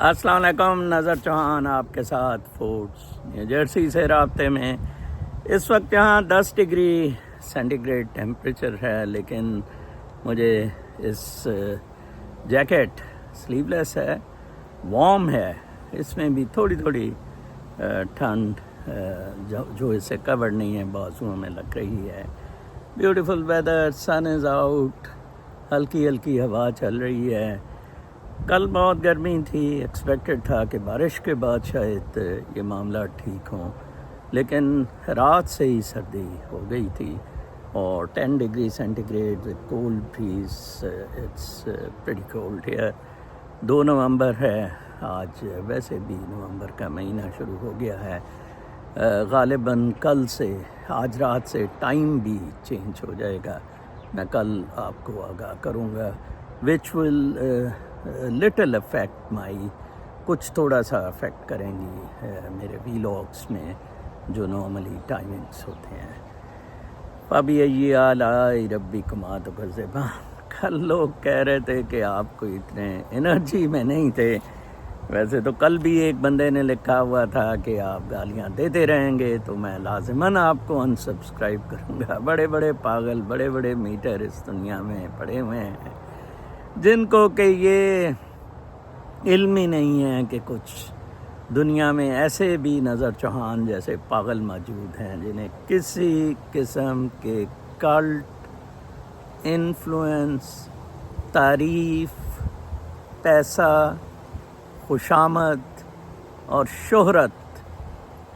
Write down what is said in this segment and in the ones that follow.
السلام علیکم، نظر چوہان آپ کے ساتھ فورٹس نیو جرسی سے رابطے میں۔ اس وقت یہاں 10 ڈگری سینٹی گریڈ ٹیمپریچر ہے، لیکن مجھے اس جیکٹ سلیو لیس ہے، وارم ہے، اس میں بھی تھوڑی تھوڑی ٹھنڈ جو اسے کور نہیں ہے بازوؤں میں لگ رہی ہے۔ Beautiful weather, sun is out, ہلکی ہلکی ہوا چل رہی ہے۔ کل بہت گرمی تھی، ایکسپیکٹڈ تھا کہ بارش کے بعد شاید یہ معاملات ٹھیک ہوں، لیکن رات سے ہی سردی ہو گئی تھی اور 10 degree centigrade with cold breeze, it's pretty cold here۔ 2 نومبر ہے آج، ویسے بھی نومبر کا مہینہ شروع ہو گیا ہے۔ غالباً کل سے، آج رات سے ٹائم بھی چینج ہو جائے گا، میں کل آپ کو آگاہ کروں گا، which will little affect my، کچھ تھوڑا سا افیکٹ کریں گی میرے ویلاگس میں جو نارملی ٹائمنگس ہوتے ہیں۔ فَبِأَيِّ آلَاءِ رَبِّكُمَا تُكَذِّبَانِ۔ کل لوگ کہہ رہے تھے کہ آپ کو اتنے انرجی میں نہیں تھے، ویسے تو کل بھی ایک بندے نے لکھا ہوا تھا کہ آپ گالیاں دیتے رہیں گے تو میں لازماً آپ کو انسبسکرائب کروں گا۔ بڑے بڑے پاگل، بڑے بڑے میٹر اس دنیا میں پڑے ہوئے ہیں جن کو کہ یہ علم ہی نہیں ہے کہ کچھ دنیا میں ایسے بھی نظر چوہان جیسے پاگل موجود ہیں جنہیں کسی قسم کے کلٹ، انفلوئنس، تعریف، پیسہ، خوشامد اور شہرت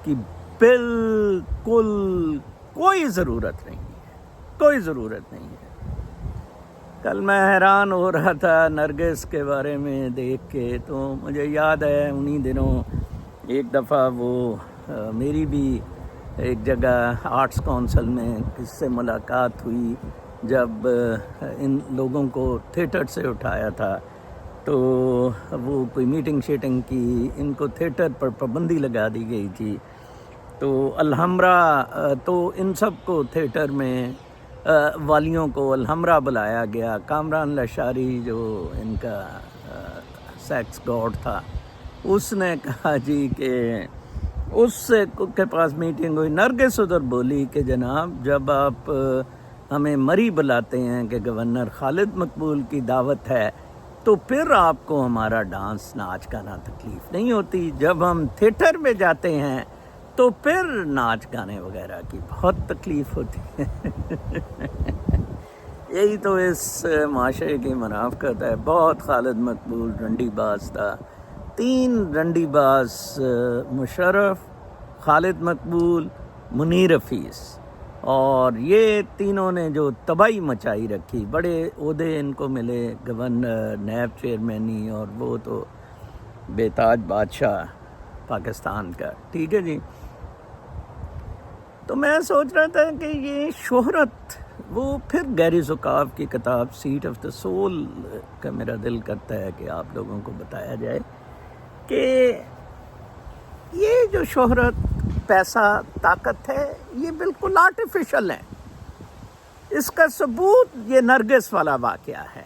کی بالکل کوئی ضرورت نہیں ہے، کوئی ضرورت نہیں ہے۔ کل میں حیران ہو رہا تھا نرگس کے بارے میں دیکھ کے، تو مجھے یاد ہے انہی دنوں ایک دفعہ وہ میری بھی ایک جگہ آرٹس کونسل میں کس سے ملاقات ہوئی جب ان لوگوں کو تھیٹر سے اٹھایا تھا، تو وہ کوئی میٹنگ شیٹنگ کی، ان کو تھیٹر پر پابندی لگا دی گئی تھی، تو الحمرہ تو ان سب کو تھیٹر میں والیوں کو الحمرہ بلایا گیا۔ کامران لشاری جو ان کا سیکس گاڈ تھا، اس نے کہا جی کہ اس سے کے پاس میٹنگ ہوئی، نرگس ادھر بولی کہ جناب جب آپ ہمیں مری بلاتے ہیں کہ گورنر خالد مقبول کی دعوت ہے تو پھر آپ کو ہمارا ڈانس ناچ گانا تکلیف نہیں ہوتی، جب ہم تھیٹر میں جاتے ہیں تو پھر ناچ گانے وغیرہ کی بہت تکلیف ہوتی ہے۔ یہی تو اس معاشرے کی منافقت ہے۔ بہت خالد مقبول رنڈی باز تھا، 3 رنڈی باز، مشرف، خالد مقبول، منیر حفیظ، اور یہ تینوں نے جو تباہی مچائی رکھی، بڑے عہدے ان کو ملے، گورنر، نیب چیئرمینی، اور وہ تو بے تاج بادشاہ پاکستان کا، ٹھیک ہے جی۔ تو میں سوچ رہا تھا کہ یہ شہرت، وہ پھر گیری زکاف کی کتاب سیٹ آف دا سول کا میرا دل کرتا ہے کہ آپ لوگوں کو بتایا جائے کہ یہ جو شہرت، پیسہ، طاقت ہے، یہ بالکل آرٹیفیشل ہے۔ اس کا ثبوت یہ نرگس والا واقعہ ہے۔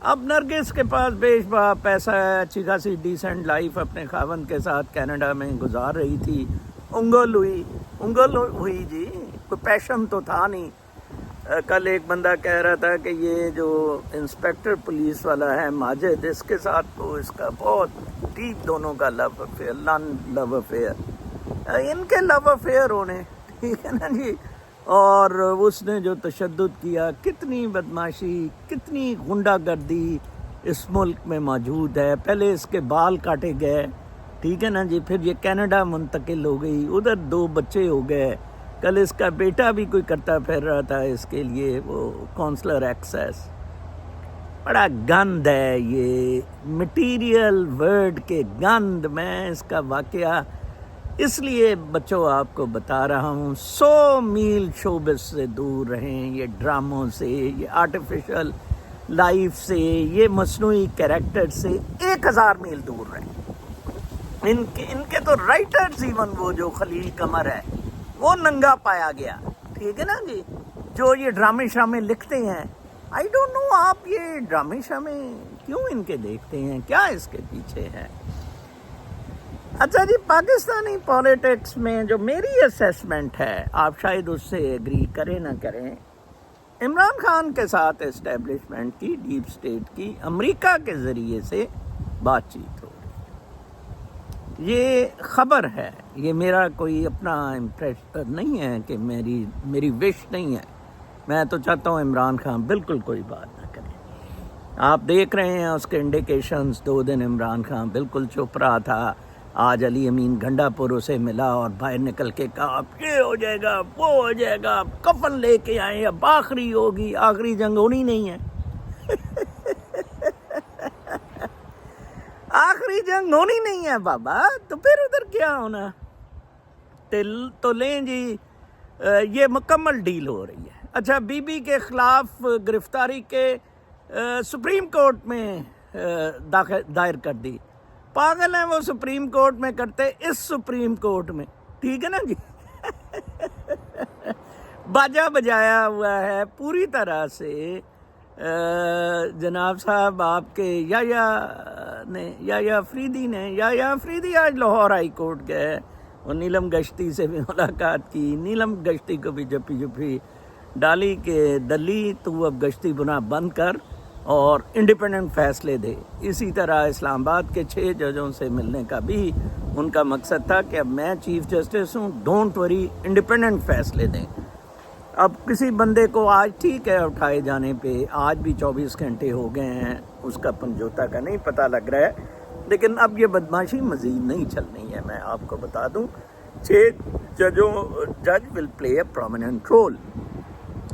اب نرگس کے پاس بیش بہا پیسہ ہے، اچھی خاصی ڈیسنٹ لائف اپنے خاوند کے ساتھ کینیڈا میں گزار رہی تھی، انگل ہوئی جی، کوئی پیشن تو تھا نہیں۔ کل ایک بندہ کہہ رہا تھا کہ یہ جو انسپیکٹر پولیس والا ہے ماجد، اس کے ساتھ تو اس کا بہت ڈیپ دونوں کا لو افیئر، لو افیئر، ان کے لو افیئر ہونے، ٹھیک ہے نا جی۔ اور اس نے جو تشدد کیا، کتنی بدماشی، کتنی غنڈہ گردی اس ملک میں موجود ہے۔ پہلے اس کے بال کاٹے گئے، ٹھیک ہے نا جی، پھر یہ کینیڈا منتقل ہو گئی، ادھر 2 بچے ہو گئے، کل اس کا بیٹا بھی کوئی کرتا پھر رہا تھا اس کے لیے وہ کونسلر ایکسیس۔ بڑا گند ہے یہ مٹیریل ورڈ کے گند۔ میں اس کا واقعہ اس لیے بچوں آپ کو بتا رہا ہوں، 100 میل شوبز سے دور رہیں، یہ ڈراموں سے، یہ آرٹیفیشل لائف سے، یہ مصنوعی کریکٹر سے 1000 میل دور رہیں۔ ان کے تو رائٹرز، ایون وہ جو خلیل قمر ہے وہ ننگا پایا گیا، ٹھیک ہے نا جی، جو یہ ڈرامے شامے لکھتے ہیں۔ آئی ڈونٹ نو آپ یہ ڈرامے شامے کیوں ان کے دیکھتے ہیں، کیا اس کے پیچھے ہے؟ اچھا جی، پاکستانی پالیٹکس میں جو میری اسیسمنٹ ہے، آپ شاید اس سے ایگری کریں نہ کریں، عمران خان کے ساتھ اسٹیبلشمنٹ کی، ڈیپ اسٹیٹ کی، امریکہ کے ذریعے سے بات چیت ہو رہی ہے۔ یہ خبر ہے، یہ میرا کوئی اپنا امپریشن نہیں ہے کہ میری وش نہیں ہے۔ میں تو چاہتا ہوں عمران خان بالکل کوئی بات نہ کرے۔ آپ دیکھ رہے ہیں اس کے انڈیکیشنز، 2 دن عمران خان بالکل چپ رہا تھا۔ آج علی امین گنڈا پور اسے ملا اور باہر نکل کے کہا اب یہ ہو جائے گا، وہ ہو جائے گا، کفن لے کے آئے، اب آخری ہوگی، آخری جنگ ہونی نہیں ہے۔ آخری جنگ ہونی نہیں ہے بابا، تو پھر ادھر کیا ہونا؟ تو لیں جی، یہ مکمل ڈیل ہو رہی ہے۔ اچھا، بی بی کے خلاف گرفتاری کے سپریم کورٹ میں دائر کر دی۔ پاگل ہیں وہ، سپریم کورٹ میں کرتے، اس سپریم کورٹ میں، ٹھیک ہے نا جی؟ باجا بجایا ہوا ہے پوری طرح سے۔ جناب صاحب آپ کے یا افریدی آج لاہور ہائی کورٹ گئے، اور نیلم گشتی سے بھی ملاقات کی۔ نیلم گشتی کو بھی جپی ڈالی کہ دلی تو اب گشتی بنا بند کر اور انڈیپینڈنٹ فیصلے دے۔ اسی طرح اسلام آباد کے 6 ججوں سے ملنے کا بھی ان کا مقصد تھا کہ اب میں چیف جسٹس ہوں، ڈونٹ وری، انڈیپینڈنٹ فیصلے دیں۔ اب کسی بندے کو آج ٹھیک ہے اٹھائے جانے پہ، آج بھی 24 گھنٹے ہو گئے ہیں، اس کا پنجوتا کا نہیں پتہ لگ رہا ہے، لیکن اب یہ بدماشی مزید نہیں چلنی ہے۔ میں آپ کو بتا دوں، 6 جج ول پلے اے پرومیننٹ رول۔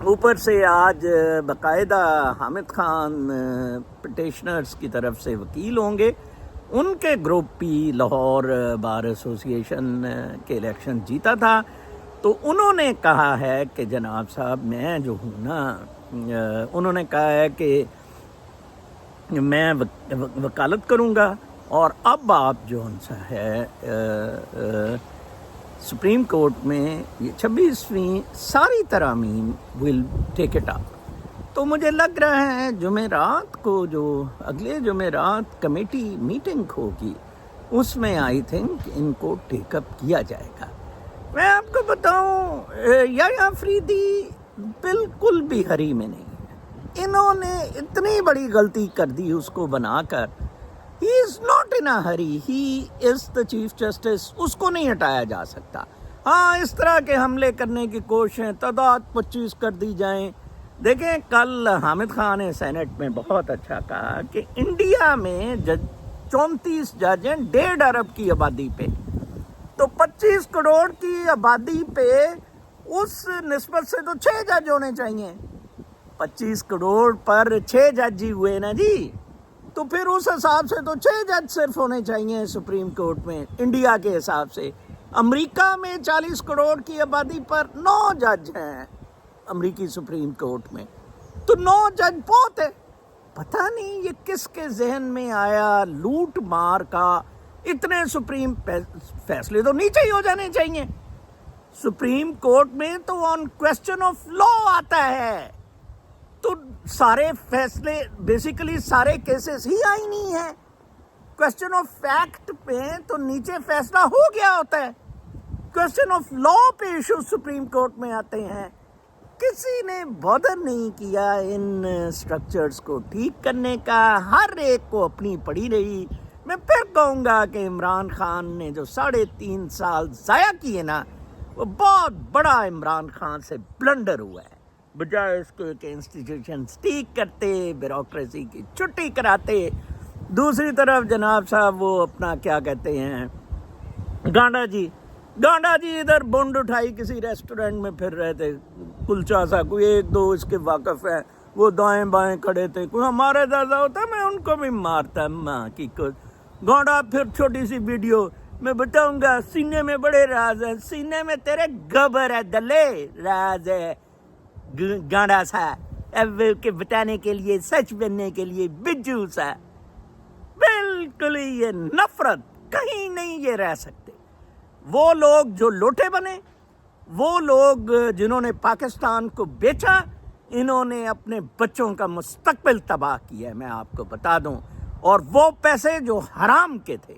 اوپر سے آج باقاعدہ حامد خان پٹیشنرز کی طرف سے وکیل ہوں گے۔ ان کے گروپ بھی لاہور بار ایسوسیشن کے الیکشن جیتا تھا، تو انہوں نے کہا ہے کہ جناب صاحب میں جو ہوں نا، انہوں نے کہا ہے کہ میں وکالت کروں گا، اور اب آپ جو ان سا ہے سپریم کورٹ میں یہ 26ویں ساری ترامیم ول ٹیک اٹ اپ۔ تو مجھے لگ رہا ہے جمعرات کو، جو اگلے جمعرات کمیٹی میٹنگ ہوگی، اس میں آئی تھنک ان کو ٹیک اپ کیا جائے گا۔ میں آپ کو بتاؤں، یا افریدی بالکل بھی ہری میں نہیں ہے۔ انہوں نے اتنی بڑی غلطی کر دی اس کو بنا کر۔ He is not in a hurry, he is the chief justice, اس کو نہیں ہٹایا جا سکتا۔ ہاں، اس طرح کے حملے کرنے کی کوششیں تعداد 25 کر دی جائیں۔ دیکھیں، کل حامد خان نے سینٹ میں بہت اچھا کہا کہ انڈیا میں 34 جج ہیں 1.5 ارب کی آبادی پہ، تو 25 کروڑ کی آبادی پہ اس نسبت سے تو 6 جج ہونے چاہیے۔ 25 کروڑ پر 6 جج ہی ہوئے نا جی، تو پھر اس حساب سے تو 6 جج صرف ہونے چاہیے سپریم کورٹ میں، انڈیا کے حساب سے۔ امریکہ میں 40 کروڑ کی آبادی پر 9 جج ہیں امریکی سپریم کورٹ میں، تو 9 جج بہت ہے۔ پتہ نہیں یہ کس کے ذہن میں آیا، لوٹ مار کا، اتنے سپریم فیصلے تو نیچے ہی ہو جانے چاہیے۔ سپریم کورٹ میں تو آن کوسچن آف لا آتا ہے، تو سارے فیصلے بیسیکلی سارے کیسز ہی آئینی ہیں۔ کوسچن آف فیکٹ پہ تو نیچے فیصلہ ہو گیا ہوتا ہے، کوسچن آف لا پہ ایشو سپریم کورٹ میں آتے ہیں۔ کسی نے بادر نہیں کیا ان سٹرکچرز کو ٹھیک کرنے کا، ہر ایک کو اپنی پڑی رہی۔ میں پھر کہوں گا کہ عمران خان نے جو 3.5 سال ضائع کیے نا، وہ بہت بڑا عمران خان سے بلنڈر ہوا ہے۔ بجائے اس کو کہ انسٹیٹیوشنز ٹھیک کرتے، بیوروکریسی کی چھٹی کراتے، دوسری طرف جناب صاحب وہ اپنا کیا کہتے ہیں، گانڈا جی ادھر بونڈ اٹھائی کسی ریسٹورنٹ میں پھر رہے تھے، کلچا سا کوئی 1-2 اس کے واقف ہیں، وہ دائیں بائیں کھڑے تھے، کوئی ہمارے دادا ہوتا میں ان کو بھی مارتا ماں کی کچھ۔ گانڈا پھر چھوٹی سی ویڈیو میں بتاؤں گا، سینے میں بڑے راز ہیں، سینے میں تیرے گبر ہے دلے، راز ہے گانڈا سا، اب کے بتانے کے لیے، سچ بننے کے لیے بجو سا۔ بالکل ہی یہ نفرت، کہیں نہیں یہ رہ سکتے۔ وہ لوگ جو لوٹے بنے، وہ لوگ جنہوں نے پاکستان کو بیچا، انہوں نے اپنے بچوں کا مستقبل تباہ کیا ہے، میں آپ کو بتا دوں، اور وہ پیسے جو حرام کے تھے،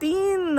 3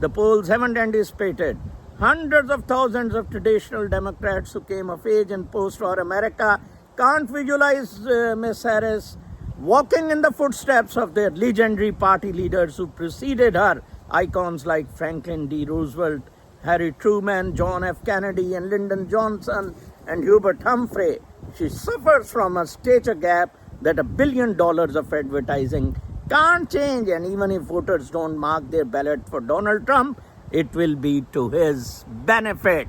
The polls haven't anticipated. Hundreds of thousands of traditional Democrats who came of age in post-war America can't visualize Miss Harris walking in the footsteps of their legendary party leaders who preceded her, icons like Franklin D. Roosevelt, Harry Truman, John F. Kennedy, and Lyndon Johnson, and Hubert Humphrey. She suffers from a stature gap that $1 billion of advertising can't change, and even if voters don't mark their ballot for Donald Trump, it will be to his benefit.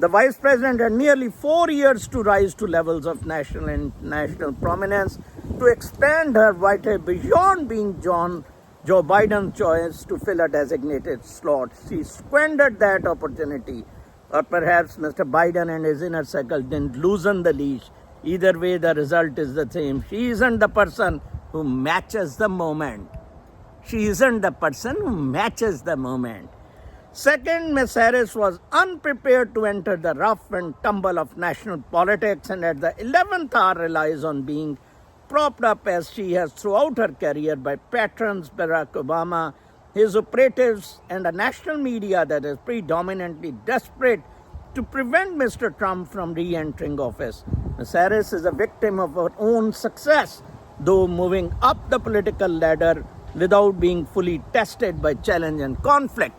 The vice president had nearly 4 years to rise to levels of national and international prominence to expand her vital beyond being Joe Biden's choice to fill a designated slot. She squandered that opportunity, or perhaps Mr. Biden and his inner circle didn't loosen the leash. Either way, the result is the same. She isn't the person who matches the moment. She isn't the person who matches the moment. Second, Ms. Harris was unprepared to enter the rough and tumble of national politics, and at the 11th hour relies on being propped up as she has throughout her career by patrons Barack Obama, his operatives, and a national media that is predominantly desperate to prevent Mr. Trump from re-entering office. Ms. Harris is a victim of her own success, though moving up the political ladder without being fully tested by challenge and conflict.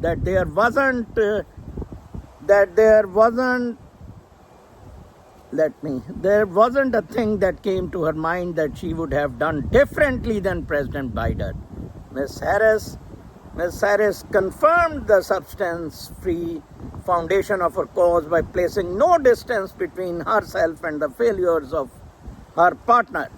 that there wasn't there wasn't a thing that came to her mind that she would have done differently than President Biden. Ms. Harris confirmed the substance-free foundation of her cause by placing no distance between herself and the failures of her partner.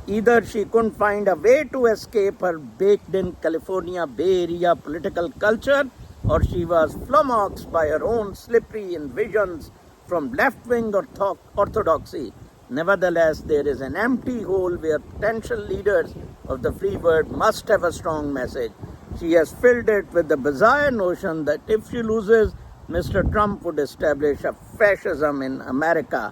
Either she couldn't find a way to escape her baked-in California Bay Area political culture, or she was flummoxed by her own slippery visions from left-wing orthodoxy. Nevertheless, there is an empty hole where potential leaders of the free world must have a strong message. She has filled it with the bizarre notion that if she loses, Mr. Trump would establish a fascism in America.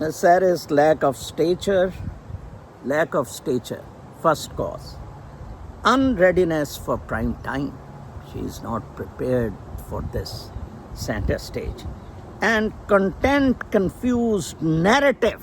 Ms. Harris' lack of stature, first cause. Unreadiness for prime time. She is not prepared for this center stage. And content confused narrative.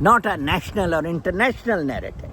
Not a national or international narrative.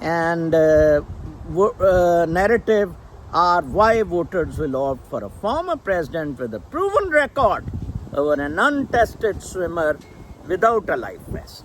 And narrative are why voters will opt for a former president with a proven record over an untested swimmer without a life vest.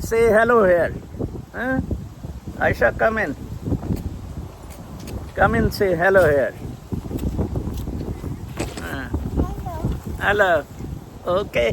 say hello here. Aisha, come in, say hello here. Hello. Okay,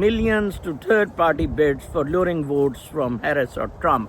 Millions to third-party bids for luring votes from Harris or Trump.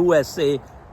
USA.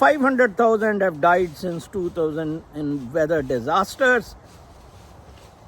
500,000 have died since 2000 in weather disasters.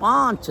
5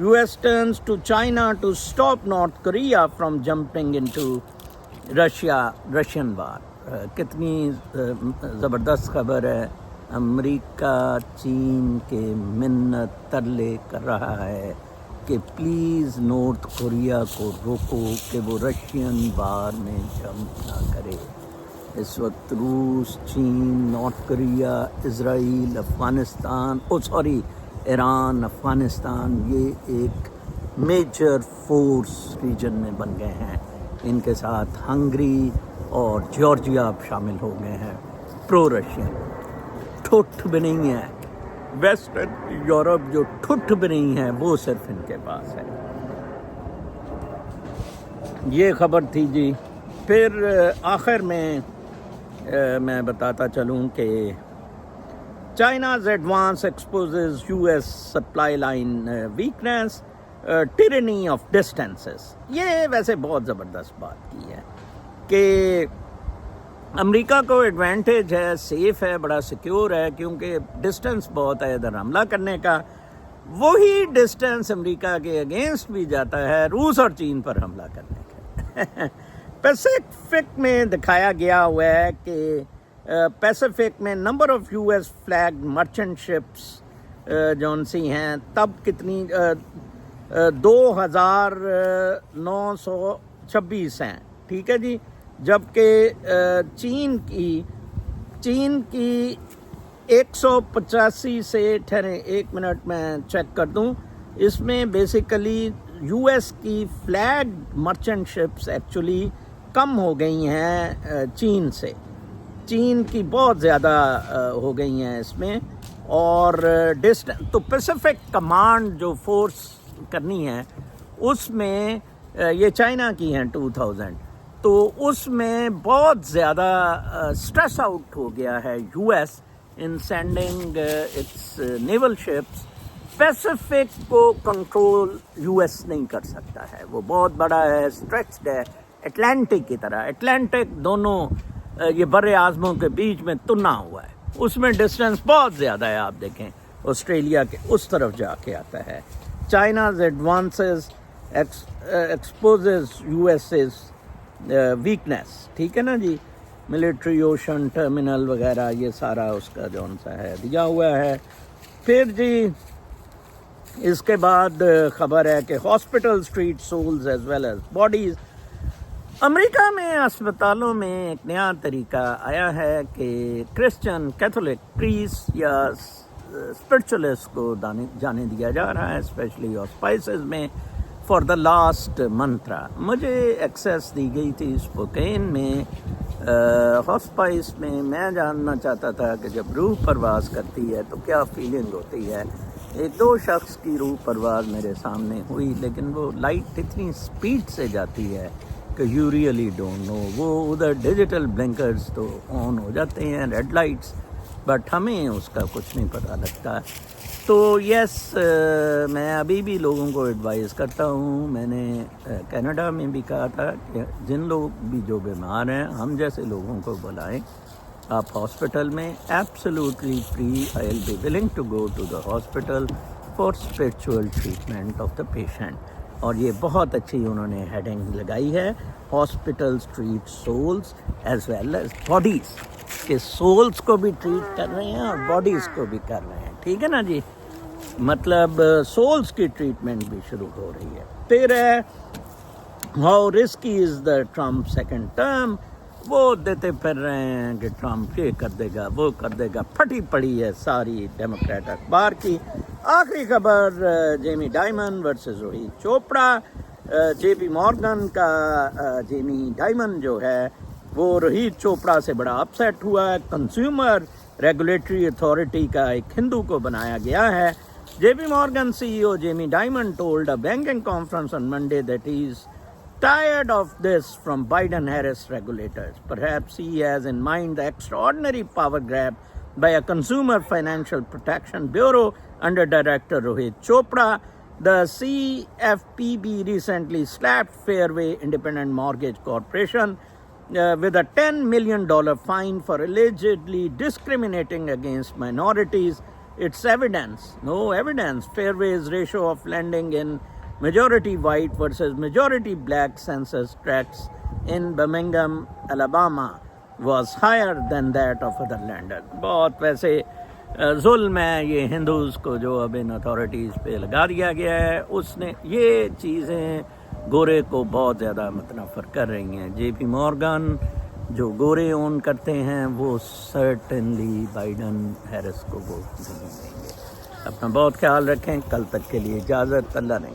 US turns to China to stop North Korea from jumping into Russian war کتنی زبردست خبر ہے. امریکہ چین کے منت ترلے کر رہا ہے کہ پلیز نارتھ کوریا کو روکو کہ وہ رشین وار میں جمپ نہ کرے. اس وقت روس، چین، نارتھ کوریا، اسرائیل، افغانستان ایران، افغانستان، یہ ایک میجر فورس ریجن میں بن گئے ہیں. ان کے ساتھ ہنگری اور جارجیا اب شامل ہو گئے ہیں پرو رشین. ٹھٹ بھی نہیں ہے ویسٹرن یورپ، جو ٹھٹ بھی نہیں ہے وہ صرف ان کے پاس ہے. یہ خبر تھی جی. پھر آخر میں بتاتا چلوں کہ China's advance exposes U S supply line weakness, tyranny of distances. یہ ویسے بہت زبردست بات کی ہے کہ امریکہ کو ایڈوانٹیج ہے، سیف ہے، بڑا سیکیور ہے، کیونکہ ڈسٹینس بہت ہے ادھر حملہ کرنے کا. وہی ڈسٹینس امریکہ کے اگینسٹ بھی جاتا ہے روس اور چین پر حملہ کرنے کا. پیسیفک میں دکھایا گیا ہوا ہے کہ پیسیفک میں number of U S flag merchant ships جون سی ہیں تب کتنی 2926 ہیں. ٹھیک ہے جی. جبکہ چین کی 185 سے ٹھہریں ایک منٹ میں چیک کر دوں. اس میں بیسیکلی یو ایس کی فلیگ مرچنٹ شپس ایکچولی کم ہو گئی ہیں چین سے. چین کی بہت زیادہ ہو گئی ہیں اس میں. اور تو پیسیفک کمانڈ جو فورس کرنی ہے اس میں یہ چائنا کی ہیں 2000، تو اس میں بہت زیادہ اسٹریس آؤٹ ہو گیا ہے U S in sending its naval ships. Pacific کو کنٹرول یو ایس نہیں کر سکتا ہے، وہ بہت بڑا ہے، اسٹریچڈ ہے، اٹلانٹک کی طرح. اٹلانٹک دونوں یہ بر اعظموں کے بیچ میں تنا ہوا ہے، اس میں ڈسٹینس بہت زیادہ ہے. آپ دیکھیں آسٹریلیا کے اس طرف جا کے آتا ہے. China's advances exposes U S weakness. ٹھیک ہے نا جی. ملٹری اوشن ٹرمینل وغیرہ یہ سارا اس کا جون سا ہے دیا ہوا ہے. پھر جی اس کے بعد خبر ہے کہ hospital treat souls as well as bodies. امریکہ میں اسپتالوں میں ایک نیا طریقہ آیا ہے کہ کرسچن کیتھولک پریس یا اسپرچولسٹ کو جانے دیا جا رہا ہے، اسپیشلی ہاسپائسز میں فار دا لاسٹ منترا. مجھے ایکسیس دی گئی تھی اسپوکین میں ہاسپائس میں. میں جاننا چاہتا تھا کہ جب روح پرواز کرتی ہے تو کیا فیلنگ ہوتی ہے. ایک دو شخص کی روح پرواز میرے سامنے ہوئی، لیکن وہ لائٹ اتنی اسپیڈ سے جاتی ہے کہ یو ریئلی ڈونٹ نو. وہ ادھر ڈیجیٹل بلنکرز تو آن ہو جاتے ہیں، ریڈ لائٹس، بٹ ہمیں اس کا کچھ نہیں پتہ لگتا. تو یس میں ابھی بھی لوگوں کو ایڈوائز کرتا ہوں. میں نے کینیڈا میں بھی کہا تھا کہ جن لوگ بھی جو بیمار ہیں ہم جیسے لوگوں کو بلائیں آپ ہاسپٹل میں. Absolutely free. I will be willing to go to the hospital for spiritual treatment of the patient. اور یہ بہت اچھی انہوں نے ہیڈنگ لگائی ہے، hospitals treat souls as well as bodies, کہ سولز کو بھی ٹریٹ کر رہے ہیں اور باڈیز کو بھی کر رہے ہیں. ٹھیک ہے نا جی. مطلب سولز کی ٹریٹمنٹ بھی شروع ہو رہی ہے. پھر ہے how risky is the Trump second term. وہ دیتے پھر رہے ہیں کہ ٹرمپ یہ کر دے گا وہ کر دے گا. پھٹی پڑی ہے ساری ڈیموکریٹ اخبار کی. آخری خبر Jamie Dimon versus Rohit Chopra. J P Morgan کا جیمی ڈائمن جو ہے وہ روہیت چوپڑا سے بڑا اپسیٹ ہوا ہے. کنزیومر ریگولیٹری اتھارٹی کا ایک ہندو کو بنایا گیا ہے. J P Morgan C E O Jamie Dimon told a banking conference on Monday that he is tired of this from Biden-Harris regulators. Perhaps he has in mind the extraordinary power grab by a Consumer Financial Protection Bureau under Director Rohit Chopra. The CFPB recently slapped Fairway Independent Mortgage Corporation with a $10 million fine for allegedly discriminating against minorities. Its evidence, no evidence, Fairway's ratio of lending in majority white versus majority black census tracts in Birmingham, Alabama was higher than that of other lenders. بہت ویسے ظلم ہے یہ ہندوز کو جو اب ان authorities پہ لگا دیا گیا ہے. اس نے یہ چیزیں گورے کو بہت زیادہ متنفر کر رہی ہیں. جے پی مورگن جو گورے اون کرتے ہیں وہ سرٹنلی بائیڈن ہیرس کو ووٹ نہیں دیں گے. اپنا بہت خیال رکھیں. کل تک کے لیے اجازت. اللہ نے